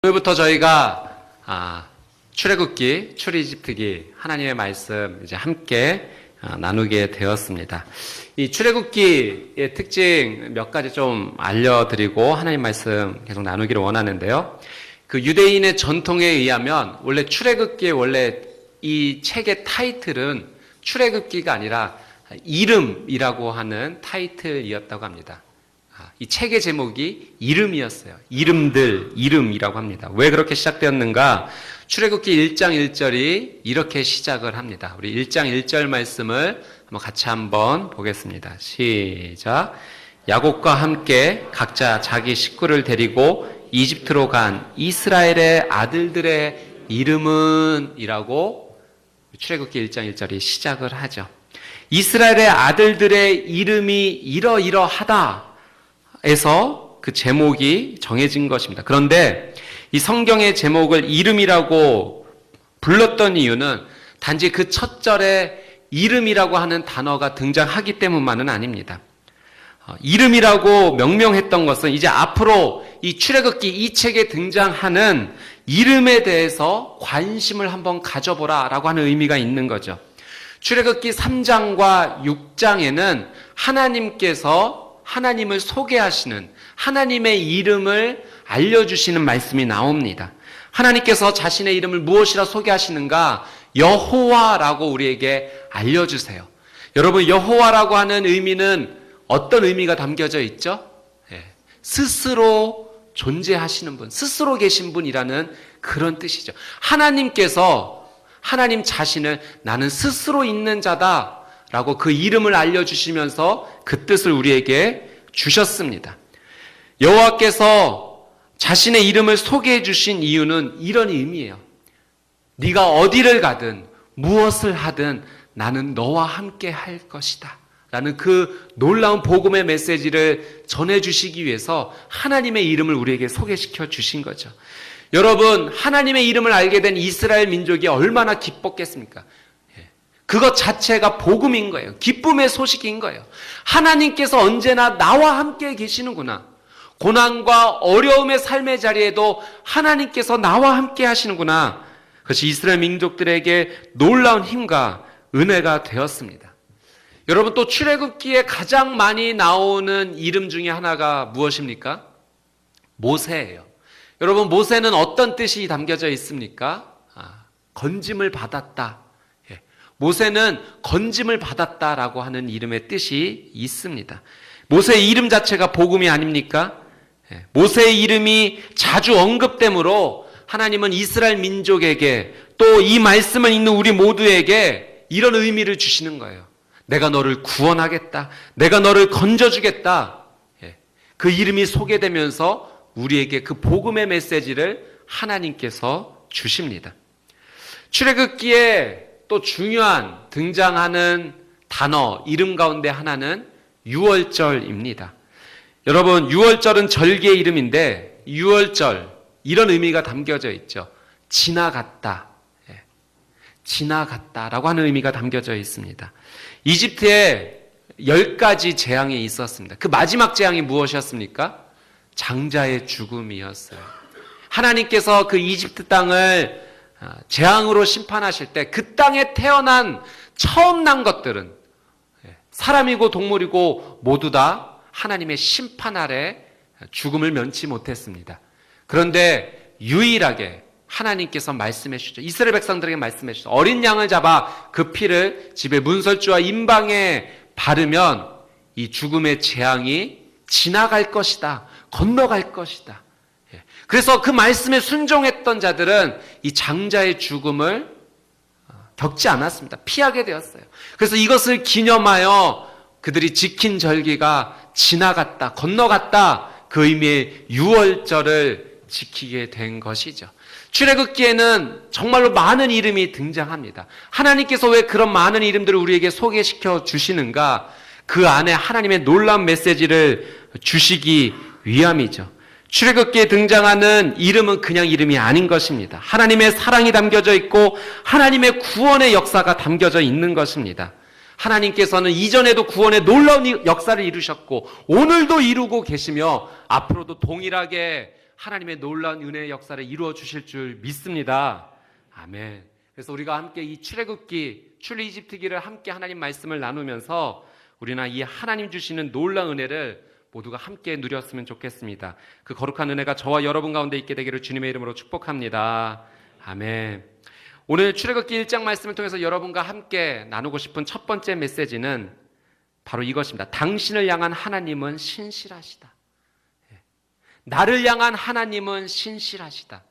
오늘부터 저희가 출애굽기, 출이집트기 하나님의 말씀 이제 함께 나누게 되었습니다. 이 출애굽기의 특징 몇 가지 좀 알려드리고 하나님 말씀 계속 나누기를 원하는데요. 그 유대인의 전통에 의하면 원래 출애굽기의 원래 이 책의 타이틀은 출애굽기가 아니라 이름이라고 하는 타이틀이었다고 합니다. 이 책의 제목이 이름이었어요. 이름이라고 합니다. 왜 그렇게 시작되었는가? 출애굽기 1장 1절이 이렇게 시작을 합니다. 우리 1장 1절 말씀을 같이 한번 보겠습니다. 시작. 야곱과 함께 각자 자기 식구를 데리고 이집트로 간 이스라엘의 아들들의 이름은 이라고 출애굽기 1장 1절이 시작을 하죠. 이스라엘의 아들들의 이름이 이러이러하다 에서 그 제목이 정해진 것입니다. 그런데 이 성경의 제목을 이름이라고 불렀던 이유는 단지 그 첫 절에 이름이라고 하는 단어가 등장하기 때문만은 아닙니다. 이름이라고 명명했던 것은 이제 앞으로 이 출애굽기 이 책에 등장하는 이름에 대해서 관심을 한번 가져보라 라고 하는 의미가 있는 거죠. 출애굽기 3장과 6장에는 하나님께서 하나님을 소개하시는 하나님의 이름을 알려주시는 말씀이 나옵니다. 하나님께서 자신의 이름을 무엇이라 소개하시는가? 여호와라고 우리에게 알려주세요. 여러분, 여호와라고 하는 의미는 어떤 의미가 담겨져 있죠? 스스로 존재하시는 분, 스스로 계신 분이라는 그런 뜻이죠. 하나님께서 하나님 자신을 나는 스스로 있는 자다 라고 그 이름을 알려주시면서 그 뜻을 우리에게 주셨습니다. 여호와께서 자신의 이름을 소개해 주신 이유는 이런 의미예요. 네가 어디를 가든 무엇을 하든 나는 너와 함께 할 것이다 라는 그 놀라운 복음의 메시지를 전해주시기 위해서 하나님의 이름을 우리에게 소개시켜 주신 거죠. 여러분, 하나님의 이름을 알게 된 이스라엘 민족이 얼마나 기뻤겠습니까? 그것 자체가 복음인 거예요. 기쁨의 소식인 거예요. 하나님께서 언제나 나와 함께 계시는구나. 고난과 어려움의 삶의 자리에도 하나님께서 나와 함께 하시는구나. 그것이 이스라엘 민족들에게 놀라운 힘과 은혜가 되었습니다. 여러분, 또 출애굽기에 가장 많이 나오는 이름 중에 하나가 무엇입니까? 모세예요. 여러분, 모세는 어떤 뜻이 담겨져 있습니까? 건짐을 받았다. 모세는 건짐을 받았다라고 하는 이름의 뜻이 있습니다. 모세의 이름 자체가 복음이 아닙니까? 모세의 이름이 자주 언급되므로 하나님은 이스라엘 민족에게 또 이 말씀을 읽는 우리 모두에게 이런 의미를 주시는 거예요. 내가 너를 구원하겠다. 내가 너를 건져주겠다. 그 이름이 소개되면서 우리에게 그 복음의 메시지를 하나님께서 주십니다. 출애굽기에 또 중요한 등장하는 단어, 이름 가운데 하나는 유월절입니다. 여러분, 유월절은 절기의 이름인데 유월절, 이런 의미가 담겨져 있죠. 지나갔다. 지나갔다라고 하는 의미가 담겨져 있습니다. 이집트에 10가지 재앙이 있었습니다. 그 마지막 재앙이 무엇이었습니까? 장자의 죽음이었어요. 하나님께서 그 이집트 땅을 재앙으로 심판하실 때 그 땅에 태어난 처음 난 것들은 사람이고 동물이고 모두 다 하나님의 심판 아래 죽음을 면치 못했습니다. 그런데 유일하게 하나님께서 말씀해 주시죠. 이스라엘 백성들에게 말씀해 주시죠. 어린 양을 잡아 그 피를 집의 문설주와 임방에 바르면 이 죽음의 재앙이 지나갈 것이다. 건너갈 것이다. 그래서 그 말씀에 순종했던 자들은 이 장자의 죽음을 겪지 않았습니다. 피하게 되었어요. 그래서 이것을 기념하여 그들이 지킨 절기가 지나갔다, 건너갔다, 그 의미의 유월절을 지키게 된 것이죠. 출애굽기에는 정말로 많은 이름이 등장합니다. 하나님께서 왜 그런 많은 이름들을 우리에게 소개시켜 주시는가? 그 안에 하나님의 놀라운 메시지를 주시기 위함이죠. 출애굽기에 등장하는 이름은 그냥 이름이 아닌 것입니다. 하나님의 사랑이 담겨져 있고 하나님의 구원의 역사가 담겨져 있는 것입니다. 하나님께서는 이전에도 구원의 놀라운 역사를 이루셨고 오늘도 이루고 계시며 앞으로도 동일하게 하나님의 놀라운 은혜의 역사를 이루어 주실 줄 믿습니다. 아멘. 그래서 우리가 함께 이 출애굽기, 출이집트기를 함께 하나님 말씀을 나누면서 우리나 이 하나님 주시는 놀라운 은혜를 모두가 함께 누렸으면 좋겠습니다. 그 거룩한 은혜가 저와 여러분 가운데 있게 되기를 주님의 이름으로 축복합니다. 아멘. 오늘 출애굽기 1장 말씀을 통해서 여러분과 함께 나누고 싶은 첫 번째 메시지는 바로 이것입니다. 당신을 향한 하나님은 신실하시다. 나를 향한 하나님은 신실하시다.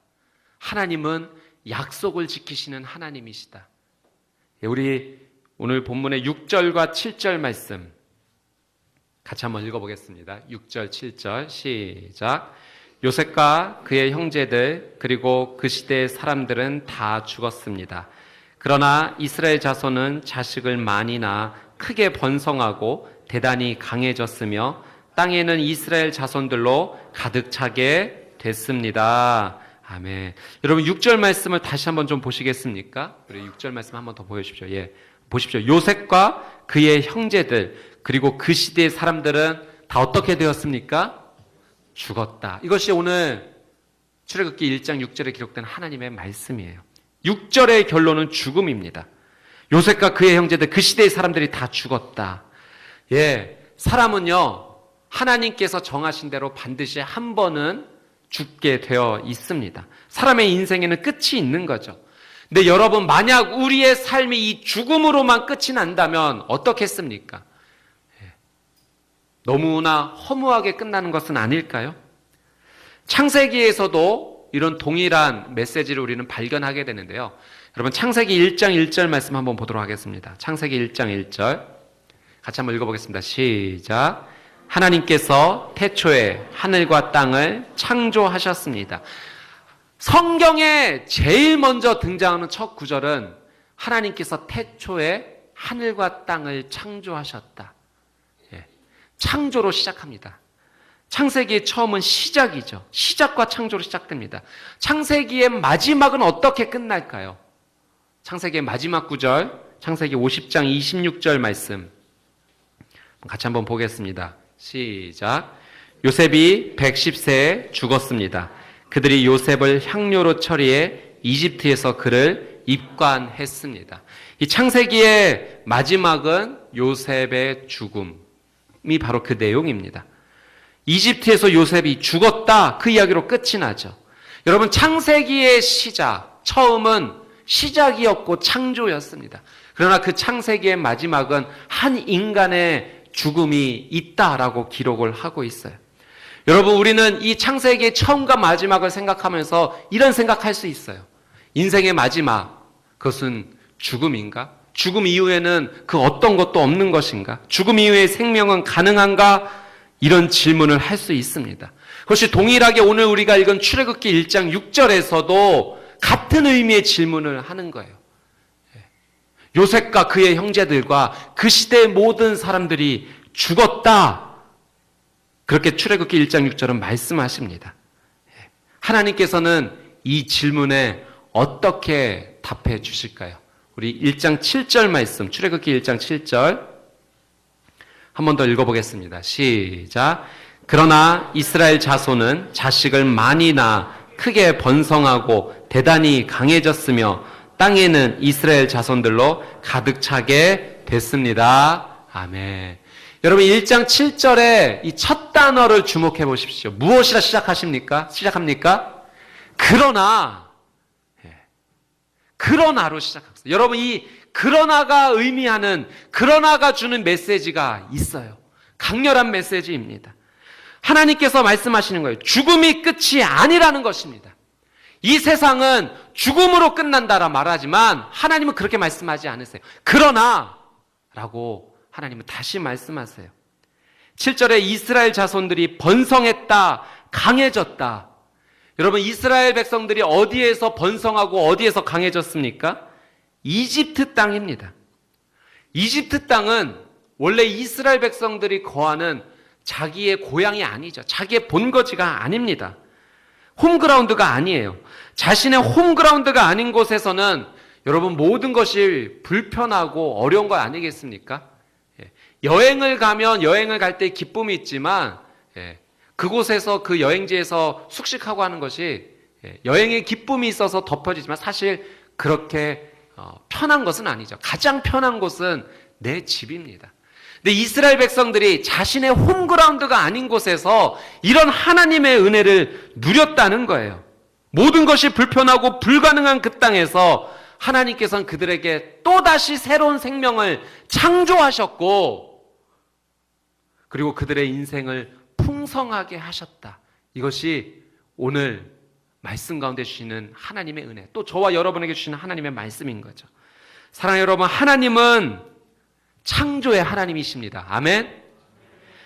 하나님은 약속을 지키시는 하나님이시다. 우리 오늘 본문의 6절과 7절 말씀 같이 한번 읽어보겠습니다. 6절, 7절 시작. 요셉과 그의 형제들 그리고 그 시대의 사람들은 다 죽었습니다. 그러나 이스라엘 자손은 자식을 많이 낳아 크게 번성하고 대단히 강해졌으며 땅에는 이스라엘 자손들로 가득 차게 됐습니다. 아멘. 여러분 6절 말씀을 다시 한번 좀 보시겠습니까? 우리 6절 말씀 한번 더 보여주십시오. 예, 보십시오. 요셉과 그의 형제들 그리고 그 시대의 사람들은 다 어떻게 되었습니까? 죽었다. 이것이 오늘 출애굽기 1장 6절에 기록된 하나님의 말씀이에요. 6절의 결론은 죽음입니다. 요셉과 그의 형제들 그 시대의 사람들이 다 죽었다. 예, 사람은요 하나님께서 정하신 대로 반드시 한 번은 죽게 되어 있습니다. 사람의 인생에는 끝이 있는 거죠. 근데 여러분 만약 우리의 삶이 이 죽음으로만 끝이 난다면 어떻겠습니까? 너무나 허무하게 끝나는 것은 아닐까요? 창세기에서도 이런 동일한 메시지를 우리는 발견하게 되는데요. 여러분 창세기 1장 1절 말씀 한번 보도록 하겠습니다. 창세기 1장 1절 같이 한번 읽어보겠습니다. 시작. 하나님께서 태초에 하늘과 땅을 창조하셨습니다. 성경에 제일 먼저 등장하는 첫 구절은 하나님께서 태초에 하늘과 땅을 창조하셨다. 창조로 시작합니다. 창세기의 처음은 시작이죠. 시작과 창조로 시작됩니다. 창세기의 마지막은 어떻게 끝날까요? 창세기의 마지막 구절, 창세기 50장 26절 말씀 같이 한번 보겠습니다. 시작. 요셉이 110세에 죽었습니다. 그들이 요셉을 향료로 처리해 이집트에서 그를 입관했습니다. 이 창세기의 마지막은 요셉의 죽음 이 바로 그 내용입니다. 이집트에서 요셉이 죽었다 그 이야기로 끝이 나죠. 여러분 창세기의 시작 처음은 시작이었고 창조였습니다. 그러나 그 창세기의 마지막은 한 인간의 죽음이 있다라고 기록을 하고 있어요. 여러분 우리는 이 창세기의 처음과 마지막을 생각하면서 이런 생각할 수 있어요. 인생의 마지막 그것은 죽음인가? 죽음 이후에는 그 어떤 것도 없는 것인가? 죽음 이후의 생명은 가능한가? 이런 질문을 할 수 있습니다. 그것이 동일하게 오늘 우리가 읽은 출애굽기 1장 6절에서도 같은 의미의 질문을 하는 거예요. 요셉과 그의 형제들과 그 시대의 모든 사람들이 죽었다. 그렇게 출애굽기 1장 6절은 말씀하십니다. 하나님께서는 이 질문에 어떻게 답해 주실까요? 우리 1장 7절 말씀, 출애굽기 1장 7절 한 번 더 읽어보겠습니다. 시작. 그러나 이스라엘 자손은 자식을 많이 낳아 크게 번성하고 대단히 강해졌으며 땅에는 이스라엘 자손들로 가득 차게 됐습니다. 아멘. 여러분 1장 7절에 이 첫 단어를 주목해 보십시오. 무엇이라 시작합니까? 그러나로 시작합니다. 여러분 이 그러나가 의미하는 그러나가 주는 메시지가 있어요. 강렬한 메시지입니다. 하나님께서 말씀하시는 거예요. 죽음이 끝이 아니라는 것입니다. 이 세상은 죽음으로 끝난다라 말하지만 하나님은 그렇게 말씀하지 않으세요. 그러나 라고 하나님은 다시 말씀하세요. 7절에 이스라엘 자손들이 번성했다, 강해졌다. 여러분 이스라엘 백성들이 어디에서 번성하고 어디에서 강해졌습니까? 이집트 땅입니다. 이집트 땅은 원래 이스라엘 백성들이 거하는 자기의 고향이 아니죠. 자기의 본거지가 아닙니다. 홈그라운드가 아니에요. 자신의 홈그라운드가 아닌 곳에서는 여러분 모든 것이 불편하고 어려운 거 아니겠습니까? 여행을 가면 여행을 갈 때 기쁨이 있지만 그곳에서 그 여행지에서 숙식하고 하는 것이 여행의 기쁨이 있어서 덮어지지만 사실 그렇게 편한 것은 아니죠. 가장 편한 곳은 내 집입니다. 근데 이스라엘 백성들이 자신의 홈그라운드가 아닌 곳에서 이런 하나님의 은혜를 누렸다는 거예요. 모든 것이 불편하고 불가능한 그 땅에서 하나님께서는 그들에게 또다시 새로운 생명을 창조하셨고, 그리고 그들의 인생을 풍성하게 하셨다. 이것이 오늘 말씀 가운데 주시는 하나님의 은혜, 또 저와 여러분에게 주시는 하나님의 말씀인 거죠. 사랑하는 여러분, 하나님은 창조의 하나님이십니다. 아멘.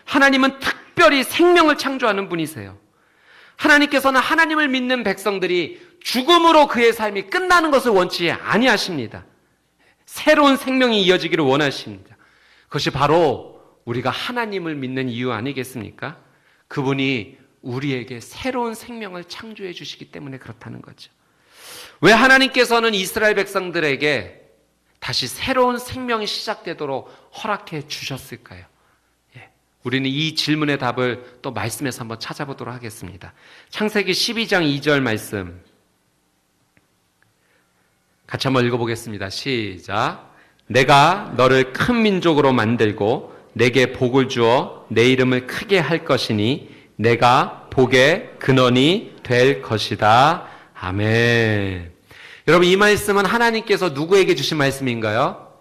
하나님은 특별히 생명을 창조하는 분이세요. 하나님께서는 하나님을 믿는 백성들이 죽음으로 그의 삶이 끝나는 것을 원치 아니하십니다. 새로운 생명이 이어지기를 원하십니다. 그것이 바로 우리가 하나님을 믿는 이유 아니겠습니까? 그분이 우리에게 새로운 생명을 창조해 주시기 때문에 그렇다는 거죠. 왜 하나님께서는 이스라엘 백성들에게 다시 새로운 생명이 시작되도록 허락해 주셨을까요? 우리는 이 질문의 답을 또 말씀에서 한번 찾아보도록 하겠습니다. 창세기 12장 2절 말씀 같이 한번 읽어보겠습니다. 시작. 내가 너를 큰 민족으로 만들고 내게 복을 주어 내 이름을 크게 할 것이니 내가 복의 근원이 될 것이다. 아멘. 여러분, 이 말씀은 하나님께서 누구에게 주신 말씀인가요?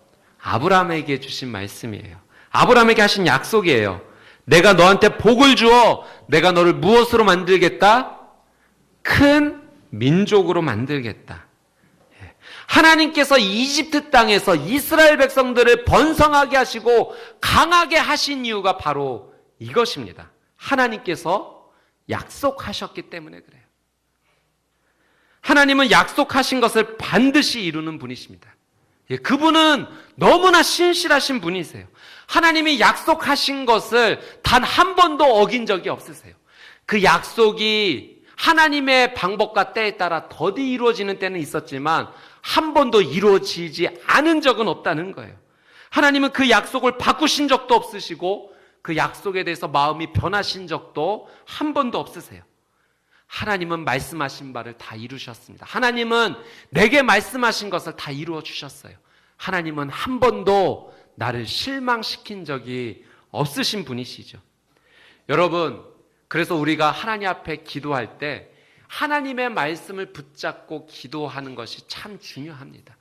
아브라함에게 주신 말씀이에요. 아브라함에게 하신 약속이에요. 내가 너한테 복을 주어 내가 너를 무엇으로 만들겠다? 큰 민족으로 만들겠다. 하나님께서 이집트 땅에서 이스라엘 백성들을 번성하게 하시고 강하게 하신 이유가 바로 이것입니다. 하나님께서 약속하셨기 때문에 그래요. 하나님은 약속하신 것을 반드시 이루는 분이십니다. 그분은 너무나 신실하신 분이세요. 하나님이 약속하신 것을 단 한 번도 어긴 적이 없으세요. 그 약속이 하나님의 방법과 때에 따라 더디 이루어지는 때는 있었지만 한 번도 이루어지지 않은 적은 없다는 거예요. 하나님은 그 약속을 바꾸신 적도 없으시고 그 약속에 대해서 마음이 변하신 적도 한 번도 없으세요. 하나님은 말씀하신 바를 다 이루셨습니다. 하나님은 내게 말씀하신 것을 다 이루어 주셨어요. 하나님은 한 번도 나를 실망시킨 적이 없으신 분이시죠. 여러분, 그래서 우리가 하나님 앞에 기도할 때 하나님의 말씀을 붙잡고 기도하는 것이 참 중요합니다.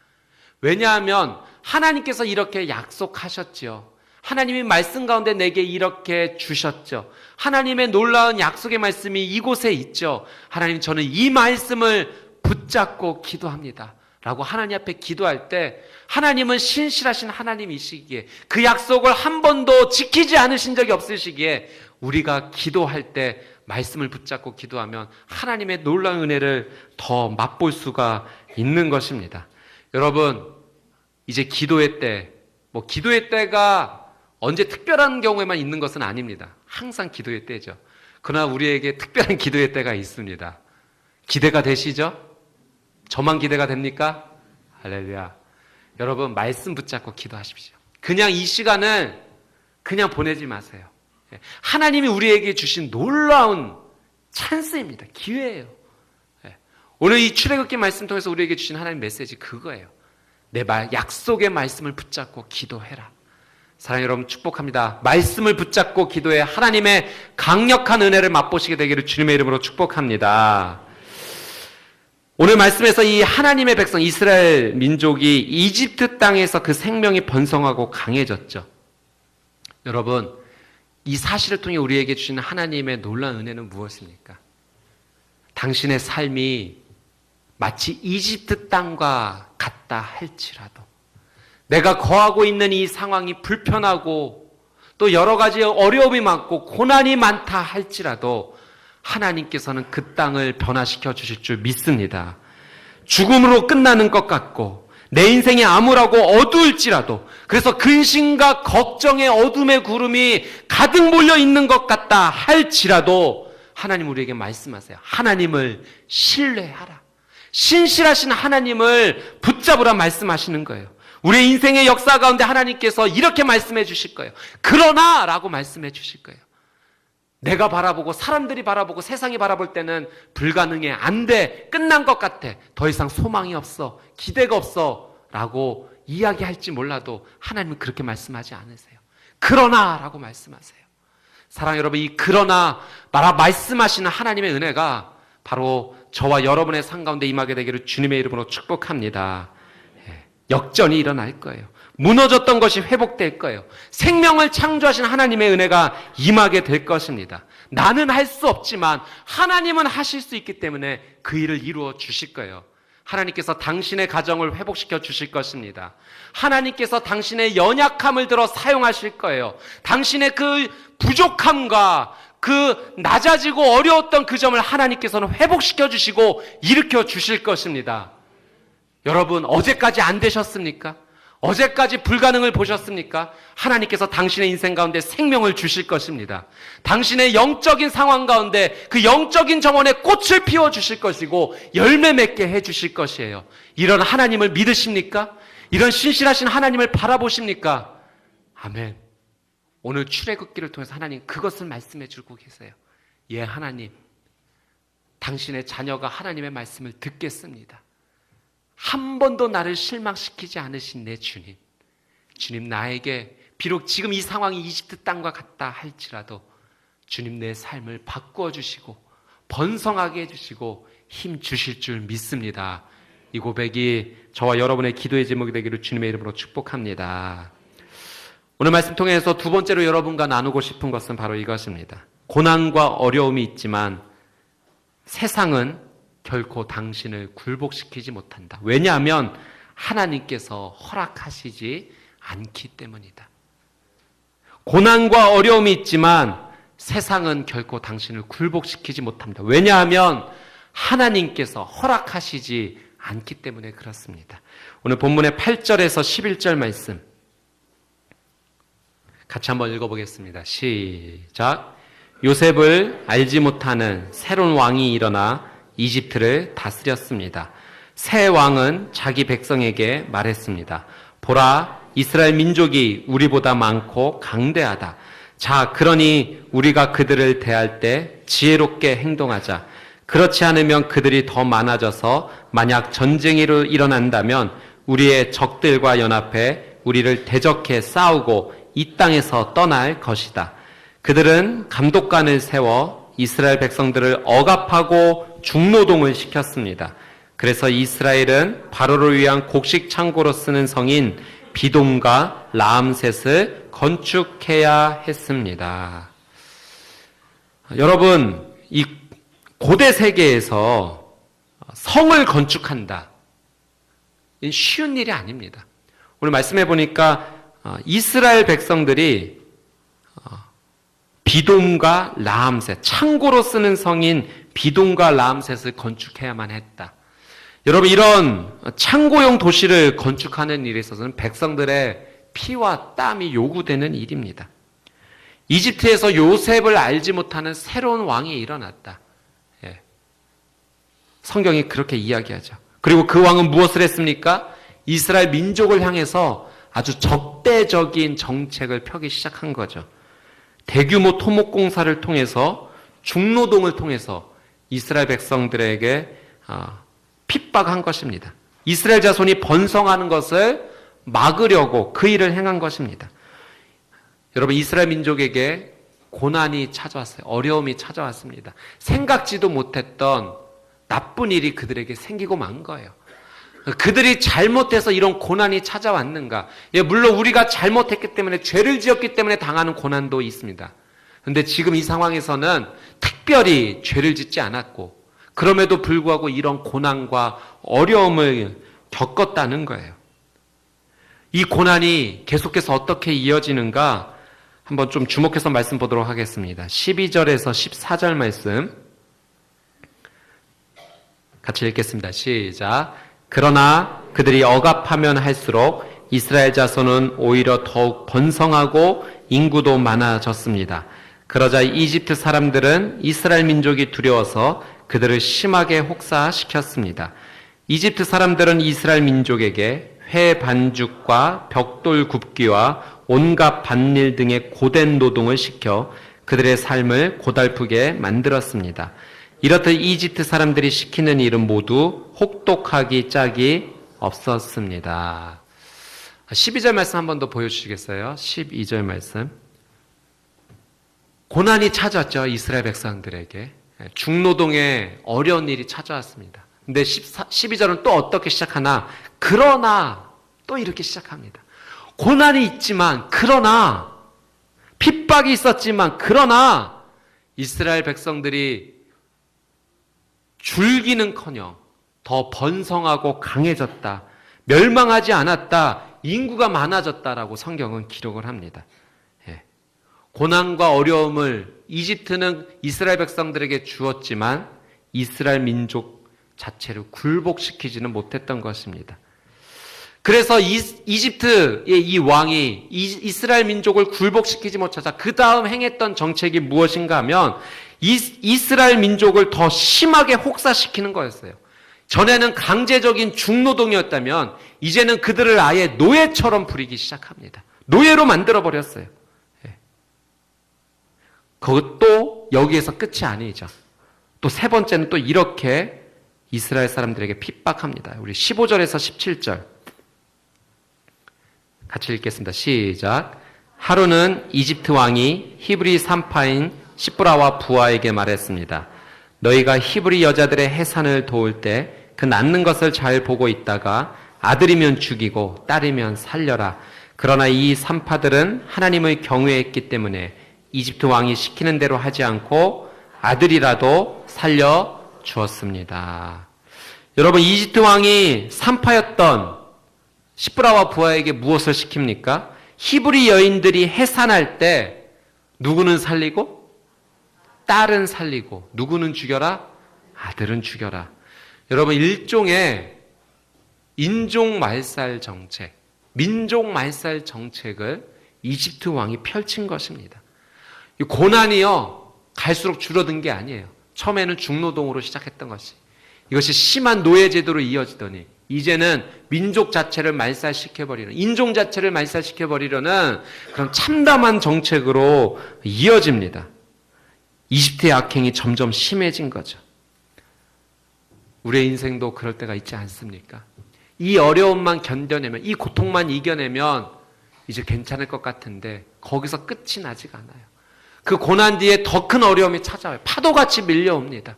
왜냐하면 하나님께서 이렇게 약속하셨죠. 하나님이 말씀 가운데 내게 이렇게 주셨죠. 하나님의 놀라운 약속의 말씀이 이곳에 있죠. 하나님, 저는 이 말씀을 붙잡고 기도합니다 라고 하나님 앞에 기도할 때 하나님은 신실하신 하나님이시기에 그 약속을 한 번도 지키지 않으신 적이 없으시기에 우리가 기도할 때 말씀을 붙잡고 기도하면 하나님의 놀라운 은혜를 더 맛볼 수가 있는 것입니다. 여러분, 이제 기도의 때, 기도의 때가 언제 특별한 경우에만 있는 것은 아닙니다. 항상 기도의 때죠. 그러나 우리에게 특별한 기도의 때가 있습니다. 기대가 되시죠? 저만 기대가 됩니까? 할렐루야. 여러분, 말씀 붙잡고 기도하십시오. 그냥 이 시간을 그냥 보내지 마세요. 하나님이 우리에게 주신 놀라운 찬스입니다. 기회예요. 오늘 이 출애굽기 말씀 통해서 우리에게 주신 하나님 메시지 그거예요. 내 약속의 말씀을 붙잡고 기도해라. 사랑하는 여러분, 축복합니다. 말씀을 붙잡고 기도해 하나님의 강력한 은혜를 맛보시게 되기를 주님의 이름으로 축복합니다. 오늘 말씀에서 이 하나님의 백성 이스라엘 민족이 이집트 땅에서 그 생명이 번성하고 강해졌죠. 여러분, 이 사실을 통해 우리에게 주시는 하나님의 놀라운 은혜는 무엇입니까? 당신의 삶이 마치 이집트 땅과 같다 할지라도, 내가 거하고 있는 이 상황이 불편하고 또 여러 가지 어려움이 많고 고난이 많다 할지라도 하나님께서는 그 땅을 변화시켜 주실 줄 믿습니다. 죽음으로 끝나는 것 같고 내 인생이 암울하고 어두울지라도, 그래서 근심과 걱정의 어둠의 구름이 가득 몰려 있는 것 같다 할지라도 하나님 우리에게 말씀하세요. 하나님을 신뢰하라. 신실하신 하나님을 붙잡으라 말씀하시는 거예요. 우리의 인생의 역사 가운데 하나님께서 이렇게 말씀해 주실 거예요. 그러나 라고 말씀해 주실 거예요. 내가 바라보고 사람들이 바라보고 세상이 바라볼 때는 불가능해, 안 돼, 끝난 것 같아, 더 이상 소망이 없어, 기대가 없어 라고 이야기할지 몰라도 하나님은 그렇게 말씀하지 않으세요. 그러나 라고 말씀하세요. 사랑하는 여러분, 이 그러나 말씀하시는 하나님의 은혜가 바로 저와 여러분의 삶 가운데 임하게 되기를 주님의 이름으로 축복합니다. 역전이 일어날 거예요. 무너졌던 것이 회복될 거예요. 생명을 창조하신 하나님의 은혜가 임하게 될 것입니다. 나는 할 수 없지만 하나님은 하실 수 있기 때문에 그 일을 이루어 주실 거예요. 하나님께서 당신의 가정을 회복시켜 주실 것입니다. 하나님께서 당신의 연약함을 들어 사용하실 거예요. 당신의 그 부족함과 그 낮아지고 어려웠던 그 점을 하나님께서는 회복시켜 주시고 일으켜 주실 것입니다. 여러분, 어제까지 안 되셨습니까? 어제까지 불가능을 보셨습니까? 하나님께서 당신의 인생 가운데 생명을 주실 것입니다. 당신의 영적인 상황 가운데 그 영적인 정원에 꽃을 피워 주실 것이고 열매 맺게 해 주실 것이에요. 이런 하나님을 믿으십니까? 이런 신실하신 하나님을 바라보십니까? 아멘. 오늘 출애굽기를 통해서 하나님 그것을 말씀해 주고 계세요. 예, 하나님, 당신의 자녀가 하나님의 말씀을 듣겠습니다. 한 번도 나를 실망시키지 않으신 내 주님, 주님, 나에게 비록 지금 이 상황이 이집트 땅과 같다 할지라도 주님, 내 삶을 바꾸어 주시고 번성하게 해주시고 힘 주실 줄 믿습니다. 이 고백이 저와 여러분의 기도의 제목이 되기를 주님의 이름으로 축복합니다. 오늘 말씀 통해서 두 번째로 여러분과 나누고 싶은 것은 바로 이것입니다. 고난과 어려움이 있지만 세상은 결코 당신을 굴복시키지 못한다. 왜냐하면 하나님께서 허락하시지 않기 때문이다. 고난과 어려움이 있지만 세상은 결코 당신을 굴복시키지 못합니다. 왜냐하면 하나님께서 허락하시지 않기 때문에 그렇습니다. 오늘 본문의 8절에서 11절 말씀 같이 한번 읽어보겠습니다. 시작. 요셉을 알지 못하는 새로운 왕이 일어나 이집트를 다스렸습니다. 새 왕은 자기 백성에게 말했습니다. 보라, 이스라엘 민족이 우리보다 많고 강대하다. 자, 그러니 우리가 그들을 대할 때 지혜롭게 행동하자. 그렇지 않으면 그들이 더 많아져서 만약 전쟁이 일어난다면 우리의 적들과 연합해 우리를 대적해 싸우고 이 땅에서 떠날 것이다. 그들은 감독관을 세워 이스라엘 백성들을 억압하고 중노동을 시켰습니다. 그래서 이스라엘은 바로를 위한 곡식 창고로 쓰는 성인 비돔과 라암셋을 건축해야 했습니다. 여러분, 이 고대 세계에서 성을 건축한다, 쉬운 일이 아닙니다. 오늘 말씀해 보니까 이스라엘 백성들이 비돔과 라암셋, 창고로 쓰는 성인 비돔과 라암셋을 건축해야만 했다. 여러분, 이런 창고용 도시를 건축하는 일에 있어서는 백성들의 피와 땀이 요구되는 일입니다. 이집트에서 요셉을 알지 못하는 새로운 왕이 일어났다. 예. 성경이 그렇게 이야기하죠. 그리고 그 왕은 무엇을 했습니까? 이스라엘 민족을 향해서 아주 적대적인 정책을 펴기 시작한 거죠. 대규모 토목공사를 통해서 중노동을 통해서 이스라엘 백성들에게 핍박한 것입니다. 이스라엘 자손이 번성하는 것을 막으려고 그 일을 행한 것입니다. 여러분, 이스라엘 민족에게 고난이 찾아왔어요. 어려움이 찾아왔습니다. 생각지도 못했던 나쁜 일이 그들에게 생기고 만 거예요. 그들이 잘못해서 이런 고난이 찾아왔는가? 예, 물론 우리가 잘못했기 때문에, 죄를 지었기 때문에 당하는 고난도 있습니다. 그런데 지금 이 상황에서는 특별히 죄를 짓지 않았고 그럼에도 불구하고 이런 고난과 어려움을 겪었다는 거예요. 이 고난이 계속해서 어떻게 이어지는가 한번 좀 주목해서 말씀 보도록 하겠습니다. 12절에서 14절 말씀 같이 읽겠습니다. 시작. 그러나 그들이 억압하면 할수록 이스라엘 자손은 오히려 더욱 번성하고 인구도 많아졌습니다. 그러자 이집트 사람들은 이스라엘 민족이 두려워서 그들을 심하게 혹사시켰습니다. 이집트 사람들은 이스라엘 민족에게 회 반죽과 벽돌 굽기와 온갖 밭일 등의 고된 노동을 시켜 그들의 삶을 고달프게 만들었습니다. 이렇듯 이집트 사람들이 시키는 일은 모두 혹독하기 짝이 없었습니다. 12절 말씀 한 번 더 보여주시겠어요? 12절 말씀. 고난이 찾아왔죠. 이스라엘 백성들에게. 중노동에 어려운 일이 찾아왔습니다. 근데 12절은 또 어떻게 시작하나? 그러나 또 이렇게 시작합니다. 고난이 있지만, 그러나 핍박이 있었지만, 그러나 이스라엘 백성들이 줄기는커녕 더 번성하고 강해졌다. 멸망하지 않았다. 인구가 많아졌다라고 성경은 기록을 합니다. 고난과 어려움을 이집트는 이스라엘 백성들에게 주었지만 이스라엘 민족 자체를 굴복시키지는 못했던 것입니다. 그래서 이집트의 이 왕이 이스라엘 민족을 굴복시키지 못하자 그 다음 행했던 정책이 무엇인가 하면 이스라엘 민족을 더 심하게 혹사시키는 거였어요. 전에는 강제적인 중노동이었다면 이제는 그들을 아예 노예처럼 부리기 시작합니다. 노예로 만들어버렸어요. 그것도 여기에서 끝이 아니죠. 또 세 번째는 또 이렇게 이스라엘 사람들에게 핍박합니다. 우리 15절에서 17절 같이 읽겠습니다. 시작. 하루는 이집트 왕이 히브리 산파인 시브라와 부하에게 말했습니다. 너희가 히브리 여자들의 해산을 도울 때 그 낳는 것을 잘 보고 있다가 아들이면 죽이고 딸이면 살려라. 그러나 이 산파들은 하나님을 경외했기 때문에 이집트 왕이 시키는 대로 하지 않고 아들이라도 살려 주었습니다. 여러분, 이집트 왕이 산파였던 시브라와 부하에게 무엇을 시킵니까? 히브리 여인들이 해산할 때 누구는 살리고 딸은 살리고 누구는 죽여라? 아들은 죽여라. 여러분, 일종의 인종 말살 정책, 민족 말살 정책을 이집트 왕이 펼친 것입니다. 이 고난이요 갈수록 줄어든 게 아니에요. 처음에는 중노동으로 시작했던 것이 이것이 심한 노예제도로 이어지더니 이제는 민족 자체를 말살시켜버리는, 인종 자체를 말살시켜버리려는 그런 참담한 정책으로 이어집니다. 이집트의 악행이 점점 심해진 거죠. 우리의 인생도 그럴 때가 있지 않습니까? 이 어려움만 견뎌내면, 이 고통만 이겨내면 이제 괜찮을 것 같은데 거기서 끝이 나지가 않아요. 그 고난 뒤에 더 큰 어려움이 찾아와요. 파도같이 밀려옵니다.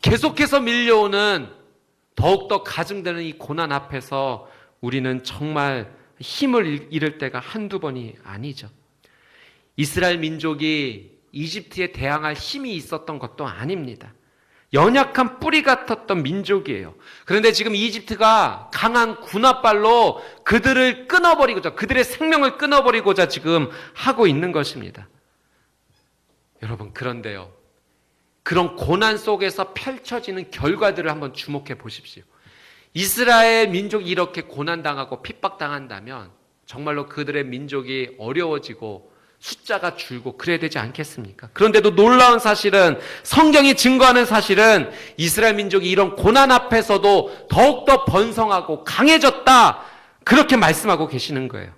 계속해서 밀려오는 더욱더 가중되는 이 고난 앞에서 우리는 정말 힘을 잃을 때가 한두 번이 아니죠. 이스라엘 민족이 이집트에 대항할 힘이 있었던 것도 아닙니다. 연약한 뿌리 같았던 민족이에요. 그런데 지금 이집트가 강한 군합발로 그들을 끊어버리고자, 그들의 생명을 끊어버리고자 지금 하고 있는 것입니다. 여러분, 그런데요, 그런 고난 속에서 펼쳐지는 결과들을 한번 주목해 보십시오. 이스라엘 민족이 이렇게 고난당하고 핍박당한다면 정말로 그들의 민족이 어려워지고 숫자가 줄고 그래야 되지 않겠습니까? 그런데도 놀라운 사실은, 성경이 증거하는 사실은 이스라엘 민족이 이런 고난 앞에서도 더욱더 번성하고 강해졌다, 그렇게 말씀하고 계시는 거예요.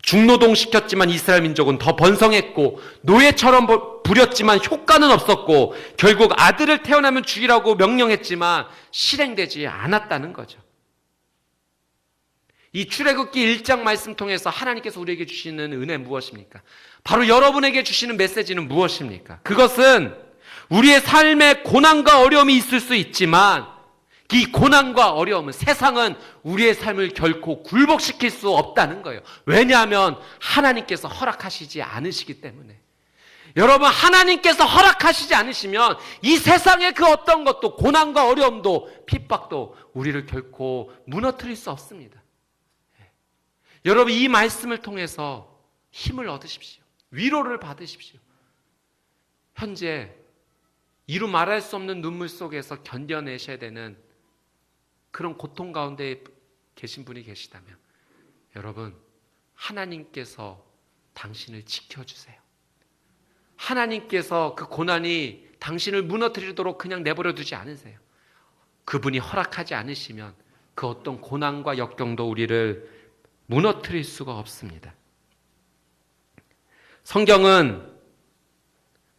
중노동시켰지만 이스라엘 민족은 더 번성했고 노예처럼 부렸지만 효과는 없었고 결국 아들을 태어나면 죽이라고 명령했지만 실행되지 않았다는 거죠. 이 출애굽기 1장 말씀 통해서 하나님께서 우리에게 주시는 은혜 무엇입니까? 바로 여러분에게 주시는 메시지는 무엇입니까? 그것은 우리의 삶에 고난과 어려움이 있을 수 있지만 이 고난과 어려움은, 세상은 우리의 삶을 결코 굴복시킬 수 없다는 거예요. 왜냐하면 하나님께서 허락하시지 않으시기 때문에. 여러분, 하나님께서 허락하시지 않으시면 이 세상의 그 어떤 것도, 고난과 어려움도 핍박도 우리를 결코 무너뜨릴 수 없습니다. 여러분, 이 말씀을 통해서 힘을 얻으십시오. 위로를 받으십시오. 현재 이루 말할 수 없는 눈물 속에서 견뎌내셔야 되는 그런 고통 가운데 계신 분이 계시다면 여러분, 하나님께서 당신을 지켜주세요. 하나님께서 그 고난이 당신을 무너뜨리도록 그냥 내버려 두지 않으세요. 그분이 허락하지 않으시면 그 어떤 고난과 역경도 우리를 무너뜨릴 수가 없습니다. 성경은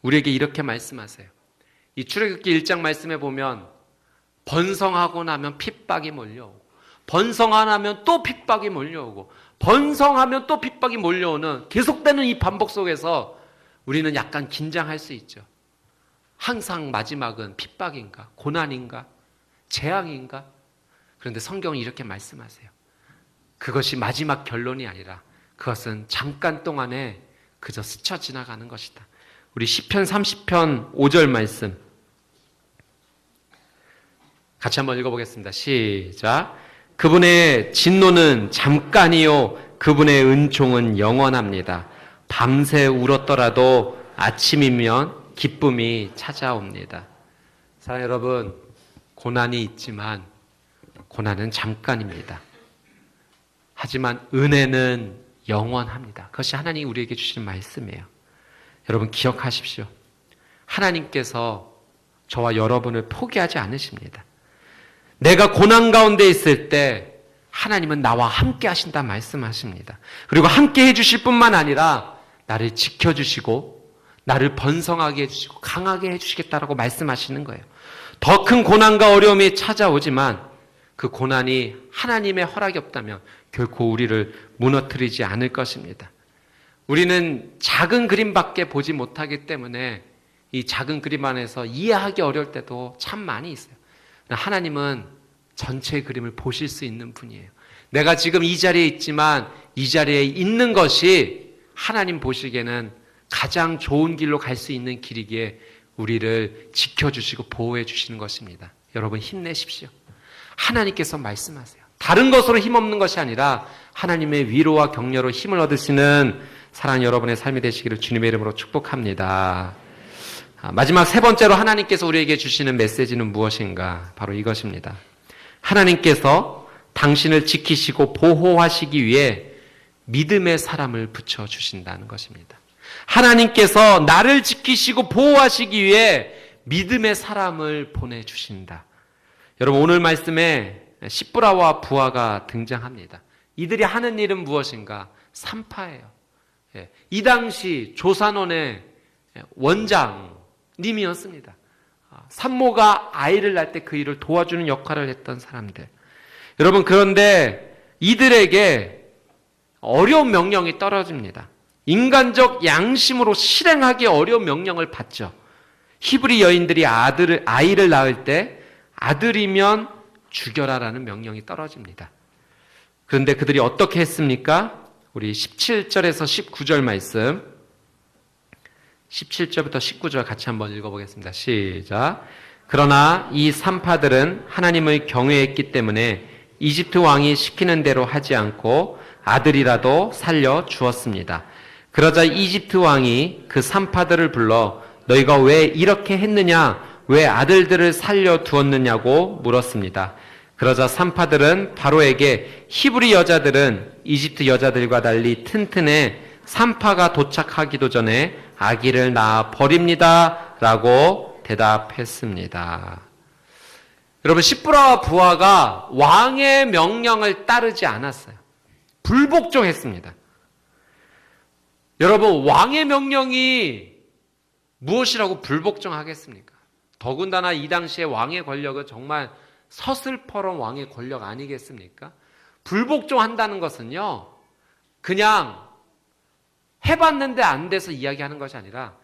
우리에게 이렇게 말씀하세요. 이 출애굽기 1장 말씀에 보면 번성하고 나면 핍박이 몰려오고, 번성하고 나면 또 핍박이 몰려오고, 번성하면 또 핍박이 몰려오는 계속되는 이 반복 속에서 우리는 약간 긴장할 수 있죠. 항상 마지막은 핍박인가, 고난인가, 재앙인가? 그런데 성경은 이렇게 말씀하세요. 그것이 마지막 결론이 아니라 그것은 잠깐 동안에 그저 스쳐 지나가는 것이다. 우리 시편 30편 5절 말씀 같이 한번 읽어보겠습니다. 시작. 그분의 진노는 잠깐이요 그분의 은총은 영원합니다. 밤새 울었더라도 아침이면 기쁨이 찾아옵니다. 사랑하는 여러분, 고난이 있지만 고난은 잠깐입니다. 하지만 은혜는 영원합니다. 그것이 하나님이 우리에게 주시는 말씀이에요. 여러분 기억하십시오. 하나님께서 저와 여러분을 포기하지 않으십니다. 내가 고난 가운데 있을 때 하나님은 나와 함께 하신다 말씀하십니다. 그리고 함께 해주실 뿐만 아니라 나를 지켜주시고 나를 번성하게 해주시고 강하게 해주시겠다라고 말씀하시는 거예요. 더 큰 고난과 어려움이 찾아오지만 그 고난이 하나님의 허락이 없다면 결코 우리를 무너뜨리지 않을 것입니다. 우리는 작은 그림밖에 보지 못하기 때문에 이 작은 그림 안에서 이해하기 어려울 때도 참 많이 있어요. 하나님은 전체 그림을 보실 수 있는 분이에요. 내가 지금 이 자리에 있지만 이 자리에 있는 것이 하나님 보시기에는 가장 좋은 길로 갈 수 있는 길이기에 우리를 지켜주시고 보호해 주시는 것입니다. 여러분 힘내십시오. 하나님께서 말씀하세요. 다른 것으로 힘없는 것이 아니라 하나님의 위로와 격려로 힘을 얻으시는 사랑하는 여러분의 삶이 되시기를 주님의 이름으로 축복합니다. 마지막 세 번째로 하나님께서 우리에게 주시는 메시지는 무엇인가? 바로 이것입니다. 하나님께서 당신을 지키시고 보호하시기 위해 믿음의 사람을 붙여주신다는 것입니다. 하나님께서 나를 지키시고 보호하시기 위해 믿음의 사람을 보내주신다. 여러분 오늘 말씀에 시브라와 부하가 등장합니다. 이들이 하는 일은 무엇인가? 산파예요. 이 당시 조산원의 원장님이었습니다. 산모가 아이를 낳을 때 그 일을 도와주는 역할을 했던 사람들. 여러분 그런데 이들에게 어려운 명령이 떨어집니다. 인간적 양심으로 실행하기 어려운 명령을 받죠. 히브리 여인들이 아이를 낳을 때 아들이면 죽여라라는 명령이 떨어집니다. 그런데 그들이 어떻게 했습니까? 우리 17절에서 19절 말씀 17절부터 19절 같이 한번 읽어보겠습니다. 시작. 그러나 이 산파들은 하나님을 경외했기 때문에 이집트 왕이 시키는 대로 하지 않고 아들이라도 살려 주었습니다. 그러자 이집트 왕이 그 산파들을 불러 너희가 왜 이렇게 했느냐? 왜 아들들을 살려 두었느냐고 물었습니다. 그러자 산파들은 바로에게 히브리 여자들은 이집트 여자들과 달리 튼튼해 산파가 도착하기도 전에 아기를 낳아 버립니다. 라고 대답했습니다. 여러분 시브라와 부하가 왕의 명령을 따르지 않았어요. 불복종했습니다. 여러분 왕의 명령이 무엇이라고 불복종하겠습니까? 더군다나 이 당시에 왕의 권력은 정말 서슬퍼런 왕의 권력 아니겠습니까? 불복종한다는 것은요 그냥 해봤는데 안 돼서 이야기하는 것이 아니라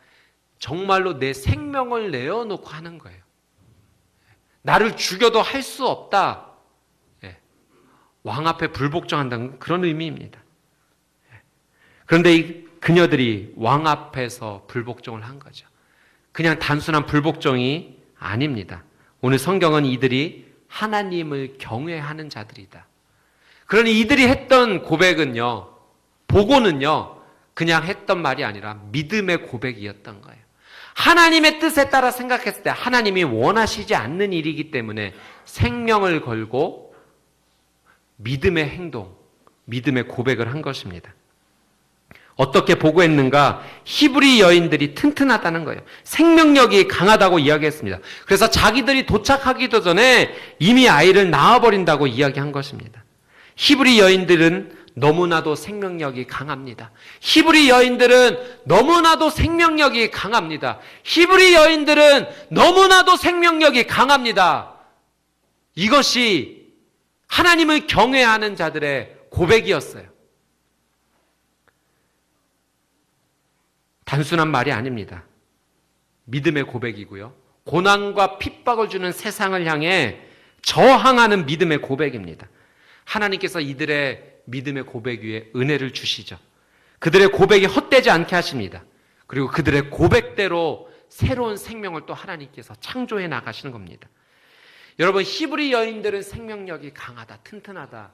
정말로 내 생명을 내어놓고 하는 거예요. 나를 죽여도 할 수 없다. 왕 앞에 불복종한다는 그런 의미입니다. 그런데 그녀들이 왕 앞에서 불복종을 한 거죠. 그냥 단순한 불복종이 아닙니다. 오늘 성경은 이들이 하나님을 경외하는 자들이다. 그러니 이들이 했던 고백은요, 보고는요, 그냥 했던 말이 아니라 믿음의 고백이었던 거예요. 하나님의 뜻에 따라 생각했을 때 하나님이 원하시지 않는 일이기 때문에 생명을 걸고 믿음의 행동, 믿음의 고백을 한 것입니다. 어떻게 보고했는가? 히브리 여인들이 튼튼하다는 거예요. 생명력이 강하다고 이야기했습니다. 그래서 자기들이 도착하기도 전에 이미 아이를 낳아버린다고 이야기한 것입니다. 히브리 여인들은 너무나도 생명력이 강합니다. 히브리 여인들은 너무나도 생명력이 강합니다. 히브리 여인들은 너무나도 생명력이 강합니다. 이것이 하나님을 경외하는 자들의 고백이었어요. 단순한 말이 아닙니다. 믿음의 고백이고요. 고난과 핍박을 주는 세상을 향해 저항하는 믿음의 고백입니다. 하나님께서 이들의 믿음의 고백 위에 은혜를 주시죠. 그들의 고백이 헛되지 않게 하십니다. 그리고 그들의 고백대로 새로운 생명을 또 하나님께서 창조해 나가시는 겁니다. 여러분, 히브리 여인들은 생명력이 강하다, 튼튼하다.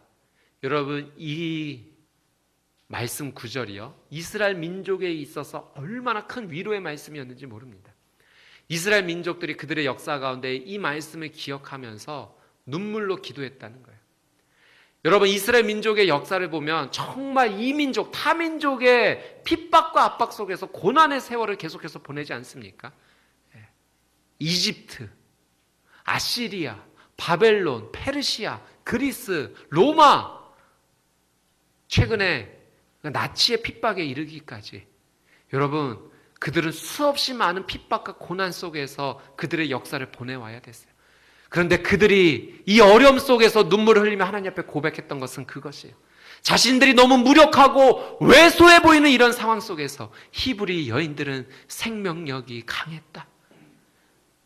여러분, 이 말씀 구절이요, 이스라엘 민족에 있어서 얼마나 큰 위로의 말씀이었는지 모릅니다. 이스라엘 민족들이 그들의 역사 가운데 이 말씀을 기억하면서 눈물로 기도했다는 거예요. 여러분, 이스라엘 민족의 역사를 보면 정말 이 민족, 타민족의 핍박과 압박 속에서 고난의 세월을 계속해서 보내지 않습니까? 이집트, 아시리아, 바벨론, 페르시아, 그리스, 로마, 최근에 나치의 핍박에 이르기까지, 여러분, 그들은 수없이 많은 핍박과 고난 속에서 그들의 역사를 보내와야 됐어요. 그런데 그들이 이 어려움 속에서 눈물을 흘리며 하나님 앞에 고백했던 것은 그것이에요. 자신들이 너무 무력하고 왜소해 보이는 이런 상황 속에서 히브리 여인들은 생명력이 강했다.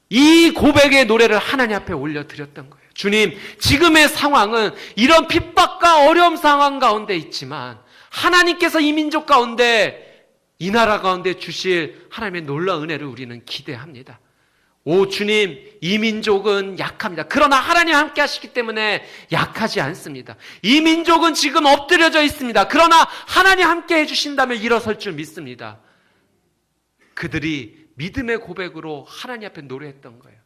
이 고백의 노래를 하나님 앞에 올려드렸던 거예요. 주님, 지금의 상황은 이런 핍박과 어려움 상황 가운데 있지만 하나님께서 이 민족 가운데, 이 나라 가운데 주실 하나님의 놀라운 은혜를 우리는 기대합니다. 오 주님, 이 민족은 약합니다. 그러나 하나님 함께 하시기 때문에 약하지 않습니다. 이 민족은 지금 엎드려져 있습니다. 그러나 하나님 함께 해주신다면 일어설 줄 믿습니다. 그들이 믿음의 고백으로 하나님 앞에 노래했던 거예요.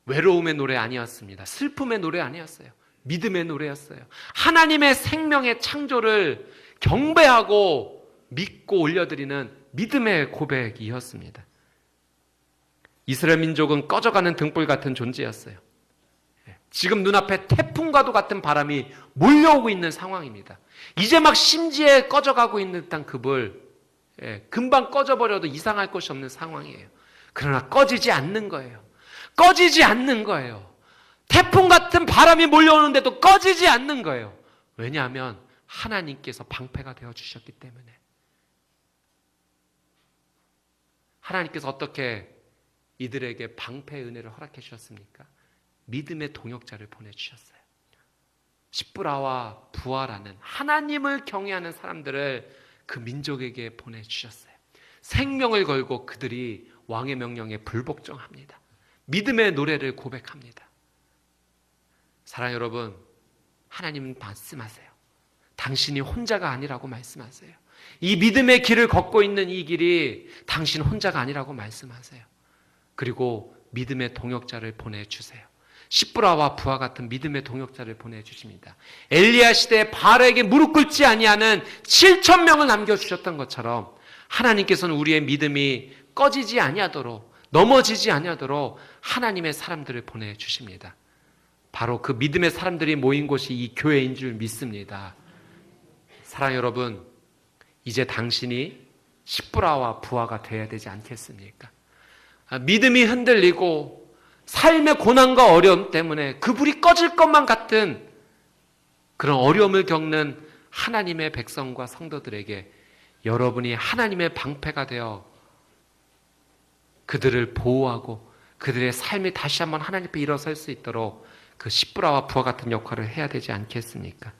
외로움의 노래 아니었습니다. 슬픔의 노래 아니었어요. 믿음의 노래였어요. 하나님의 생명의 창조를 경배하고 믿고 올려드리는 믿음의 고백이었습니다. 이스라엘 민족은 꺼져가는 등불 같은 존재였어요. 지금 눈앞에 태풍과도 같은 바람이 몰려오고 있는 상황입니다. 이제 막 심지에 꺼져가고 있는 듯한 그 불, 금방 꺼져버려도 이상할 것이 없는 상황이에요. 그러나 꺼지지 않는 거예요. 꺼지지 않는 거예요. 태풍 같은 바람이 몰려오는데도 꺼지지 않는 거예요. 왜냐하면 하나님께서 방패가 되어주셨기 때문에. 하나님께서 어떻게 이들에게 방패의 은혜를 허락해 주셨습니까? 믿음의 동역자를 보내주셨어요. 십브라와 부하라는 하나님을 경외하는 사람들을 그 민족에게 보내주셨어요. 생명을 걸고 그들이 왕의 명령에 불복종합니다. 믿음의 노래를 고백합니다. 사랑 여러분, 하나님은 말씀하세요. 당신이 혼자가 아니라고 말씀하세요. 이 믿음의 길을 걷고 있는 이 길이 당신 혼자가 아니라고 말씀하세요. 그리고 믿음의 동역자를 보내주세요. 십브라와 부하 같은 믿음의 동역자를 보내주십니다. 엘리야 시대에 바알에게 무릎 꿇지 아니하는 7,000명을 남겨주셨던 것처럼 하나님께서는 우리의 믿음이 꺼지지 아니하도록, 넘어지지 아니하도록 하나님의 사람들을 보내주십니다. 바로 그 믿음의 사람들이 모인 곳이 이 교회인 줄 믿습니다. 사랑 여러분, 이제 당신이 십브라와 부하가 되어야 되지 않겠습니까? 믿음이 흔들리고 삶의 고난과 어려움 때문에 그 불이 꺼질 것만 같은 그런 어려움을 겪는 하나님의 백성과 성도들에게 여러분이 하나님의 방패가 되어 그들을 보호하고 그들의 삶이 다시 한번 하나님 앞에 일어설 수 있도록 그 십브라와 부하 같은 역할을 해야 되지 않겠습니까?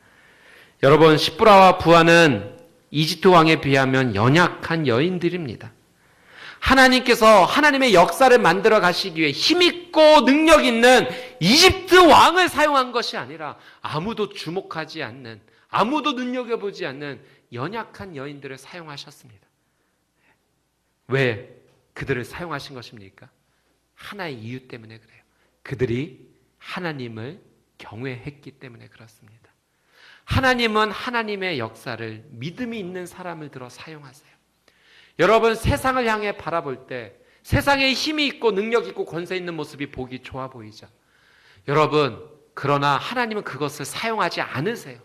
여러분, 십브라와 부하는 이집트 왕에 비하면 연약한 여인들입니다. 하나님께서 하나님의 역사를 만들어 가시기 위해 힘있고 능력 있는 이집트 왕을 사용한 것이 아니라 아무도 주목하지 않는, 아무도 눈여겨보지 않는 연약한 여인들을 사용하셨습니다. 왜 그들을 사용하신 것입니까? 하나의 이유 때문에 그래요. 그들이 하나님을 경외했기 때문에 그렇습니다. 하나님은 하나님의 역사를 믿음이 있는 사람을 들어 사용하세요. 여러분, 세상을 향해 바라볼 때 세상에 힘이 있고 능력 있고 권세 있는 모습이 보기 좋아 보이죠. 여러분, 그러나 하나님은 그것을 사용하지 않으세요.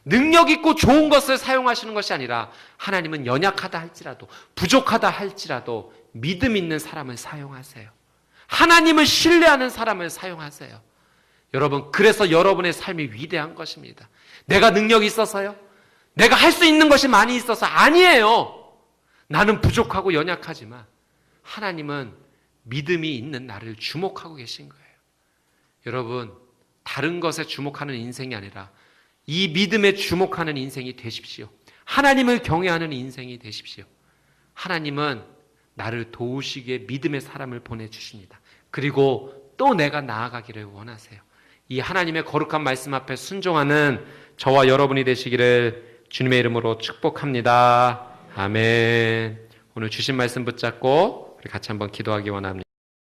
능력 있고 좋은 것을 사용하시는 것이 아니라 하나님은 연약하다 할지라도 부족하다 할지라도 믿음 있는 사람을 사용하세요. 하나님을 신뢰하는 사람을 사용하세요. 여러분, 그래서 여러분의 삶이 위대한 것입니다. 내가 능력이 있어서요? 내가 할 수 있는 것이 많이 있어서 아니에요. 나는 부족하고 연약하지만 하나님은 믿음이 있는 나를 주목하고 계신 거예요. 여러분, 다른 것에 주목하는 인생이 아니라 이 믿음에 주목하는 인생이 되십시오. 하나님을 경외하는 인생이 되십시오. 하나님은 나를 도우시기에 믿음의 사람을 보내주십니다. 그리고 또 내가 나아가기를 원하세요. 이 하나님의 거룩한 말씀 앞에 순종하는 저와 여러분이 되시기를 주님의 이름으로 축복합니다. 아멘. 오늘 주신 말씀 붙잡고 우리 같이 한번 기도하기 원합니다.